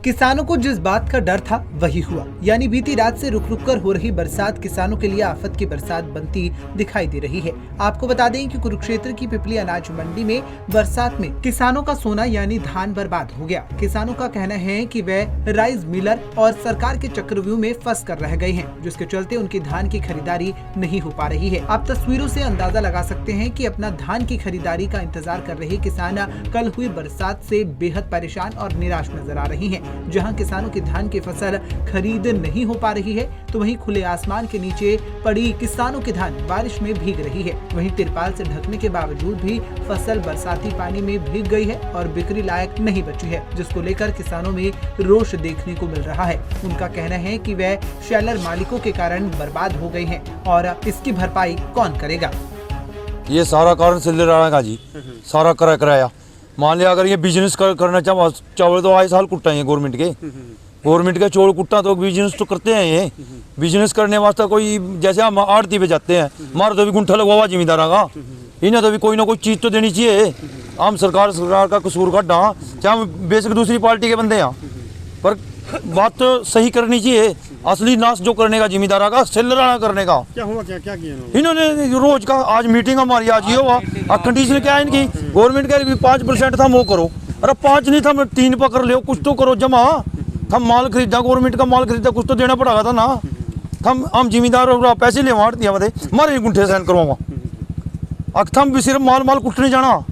किसानों को जिस बात का डर था वही हुआ, यानी बीती रात से रुक रुक कर हो रही बरसात किसानों के लिए आफत की बरसात बनती दिखाई दे रही है। आपको बता दें कि कुरुक्षेत्र की पिपली अनाज मंडी में बरसात में किसानों का सोना यानी धान बर्बाद हो गया। किसानों का कहना है कि वह राइस मिलर और सरकार के चक्रव्यूह में फंस कर रह गए हैं, जिसके चलते उनकी धान की खरीदारी नहीं हो पा रही है। आप तस्वीरों से अंदाजा लगा सकते हैं कि अपना धान की खरीदारी का इंतजार कर रहे किसान कल हुई बरसात से बेहद परेशान और निराश नजर आ रही हैं। जहां किसानों की धान की फसल खरीद नहीं हो पा रही है, तो वहीं खुले आसमान के नीचे पड़ी किसानों की धान बारिश में भीग रही है। वहीं तिरपाल से ढकने के बावजूद भी फसल बरसाती पानी में भीग गई है और बिक्री लायक नहीं बची है, जिसको लेकर किसानों में रोष देखने को मिल रहा है। उनका कहना है कि वह शेलर मालिकों के कारण बर्बाद हो गए हैं और इसकी भरपाई कौन करेगा। ये सारा कारण सिलेंडर का जी, सारा कराया। मान लिया अगर ये बिजनेस करना चावल तो आए साल कुट्टा है गवर्नमेंट के चोर कुट्टा तो बिजनेस तो करते हैं। ये बिजनेस करने वास्ते कोई जैसे हम आड़ती पे जाते हैं, हमारा तो भी गुंठा लगा हुआ जिम्मेदार का, इन्हें तो भी कोई ना कोई चीज़ तो देनी चाहिए। हम सरकार का कसूर काटा, चाहे बेसिक दूसरी पार्टी के बंदे हैं, पर बात तो सही करनी चाहिए। असली नाश जो करने का जिम्मेदार का सेलर करने का। क्या हुआ, क्या किया इन्होंने रोज का आज मीटिंग हमारी आज ये हुआ। कंडीशन क्या है इनकी, गवर्नमेंट का 5% था वो करो, अरे 5 नहीं था 3 पकड़ लो, कुछ तो करो जमा। हम माल खरीदा, गवर्नमेंट का माल खरीदा, कुछ तो देना पड़ेगा था ना। हम जिम्मेदार पैसे ले मार दिया बदे मारे गुंठे सहन करवाऊंगा। हम भी सिर्फ माल कुटने जाना,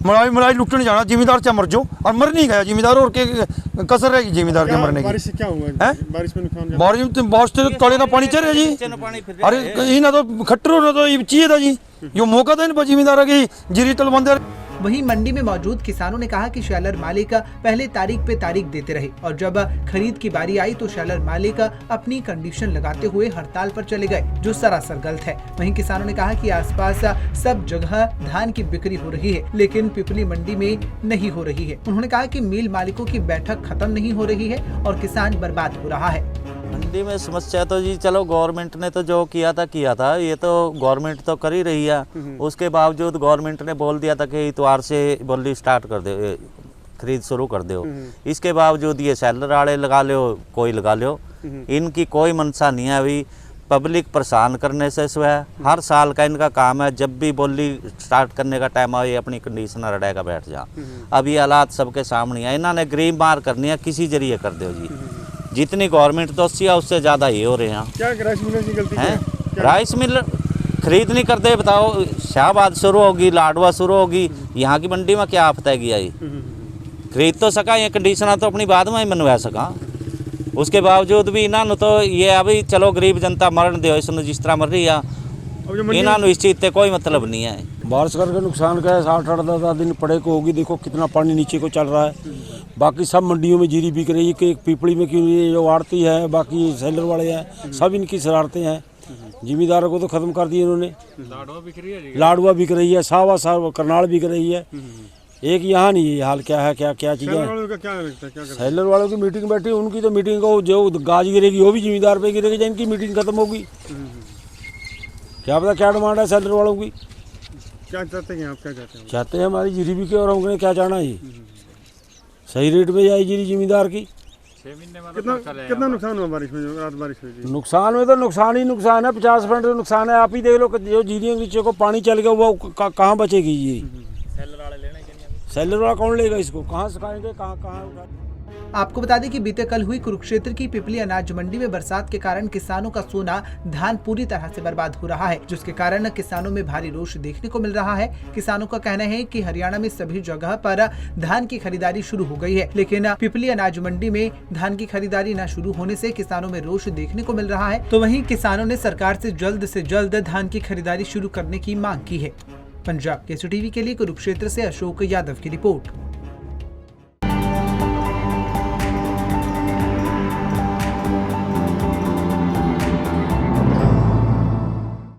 मलाई लुटने जाना, जिम्मेदार चाहे मर जाओ और मर नहीं गया जिम्मेदार, और के कसर रहेगी जिम्मेदार के मरने की। बारिश से क्या हुआ? बारिश में नुकसान, बारिश तो तड़े का पानी चल रहा जी। अरे इन्हें तो खट्टर ना तो चाहिए था जी, यो मौका था इन जिम्मेदार की जीरी तल बंदे। वहीं मंडी में मौजूद किसानों ने कहा कि शेलर मालिक पहले तारीख पे तारीख देते रहे और जब खरीद की बारी आई तो शेलर मालिक अपनी कंडीशन लगाते हुए हड़ताल पर चले गए, जो सरासर गलत है। वहीं किसानों ने कहा कि आसपास सब जगह धान की बिक्री हो रही है, लेकिन पिपली मंडी में नहीं हो रही है। उन्होंने कहा कि मिल मालिकों की बैठक खत्म नहीं हो रही है और किसान बर्बाद हो रहा है। मंडी में समस्या तो जी चलो गवर्नमेंट ने तो जो किया था, ये तो गवर्नमेंट तो कर ही रही है। उसके बावजूद गवर्नमेंट ने बोल दिया था कि इतवार से बोली स्टार्ट कर दो, खरीद शुरू कर दो। इसके बावजूद ये सेलर वाले लगा लो, कोई लगा लो, इनकी कोई मंशा नहीं है। अभी पब्लिक परेशान करने से स्वयं हर साल का इनका काम है, जब भी बोली स्टार्ट करने का टाइम आए अपनी कंडीशन रड़ेगा बैठ जा। अब ये हालात सबके सामने है, इन्होंने गरीब मार करनी है, किसी जरिए कर दो जी। जितनी गवर्नमेंट तो उससे ज़्यादा ही हो रहे हैं। क्या राइस मिलर की गलती है? राइस मिल खरीद नहीं करते, बताओ शाहबाद शुरू होगी, लाडवा शुरू होगी, यहाँ की मंडी में क्या आफत है गया? खरीद तो सका, ये कंडीशन तो अपनी बाद में ही मनवा सका। उसके बावजूद भी इन्होंने तो ये अभी चलो गरीब जनता मरण दो, इसमें जिस तरह मर रही है, इन्होंने इस चीज़ से कोई मतलब नहीं है। बारिश करके नुकसान का है, 60-80 दिन पड़े को होगी। देखो कितना पानी नीचे को चल रहा है। बाकी सब मंडियों में जीरी बिक रही है कि पिपली में क्यों ये जो आड़ती है, बाकी सेलर वाले हैं, सब इनकी शरारतें हैं। जिम्मेदारों को तो खत्म कर दिए इन्होंने। लाडवा बिक रही है, सावा करनाल बिक रही है। एक यहाँ नहीं है हाल, क्या है क्या चीज़ें हैं। सेलर वालों की मीटिंग बैठी, उनकी तो मीटिंग को जो गाज गिरेगी वो भी जिम्मेदार पे गिरेगी, इनकी मीटिंग खत्म होगी। क्या पता क्या डिमांड है सेलर वालों की, क्या चाहते हैं आप? क्या चाहते हैं हमारी जीरी बिके, और हमने क्या चाहना है, सही रेट पे जाए जीरी जिम्मेदार की। कितना नुकसान हुआ बारिश में? जो रात बारिश हुई, नुकसान में तो नुकसान ही नुकसान है, 50% नुकसान है। आप ही देख लो, जो जीरियों के नीचे को पानी चल गया वो कहाँ बचेगी ये? सेलर वाला कौन लेगा इसको? कहाँ सिखाएंगे, कहाँ? आपको बता दें कि बीते कल हुई कुरुक्षेत्र की पिपली अनाज मंडी में बरसात के कारण किसानों का सोना धान पूरी तरह से बर्बाद हो रहा है, जिसके कारण किसानों में भारी रोष देखने को मिल रहा है। किसानों का कहना है कि हरियाणा में सभी जगह पर धान की खरीदारी शुरू हो गई है, लेकिन पिपली अनाज मंडी में धान की खरीदारी न शुरू होने से किसानों में रोष देखने को मिल रहा है। तो वहीं किसानों ने सरकार से जल्द धान की खरीदारी शुरू करने की मांग की है। पंजाब केसरी टीवी के लिए कुरुक्षेत्र से अशोक यादव की रिपोर्ट।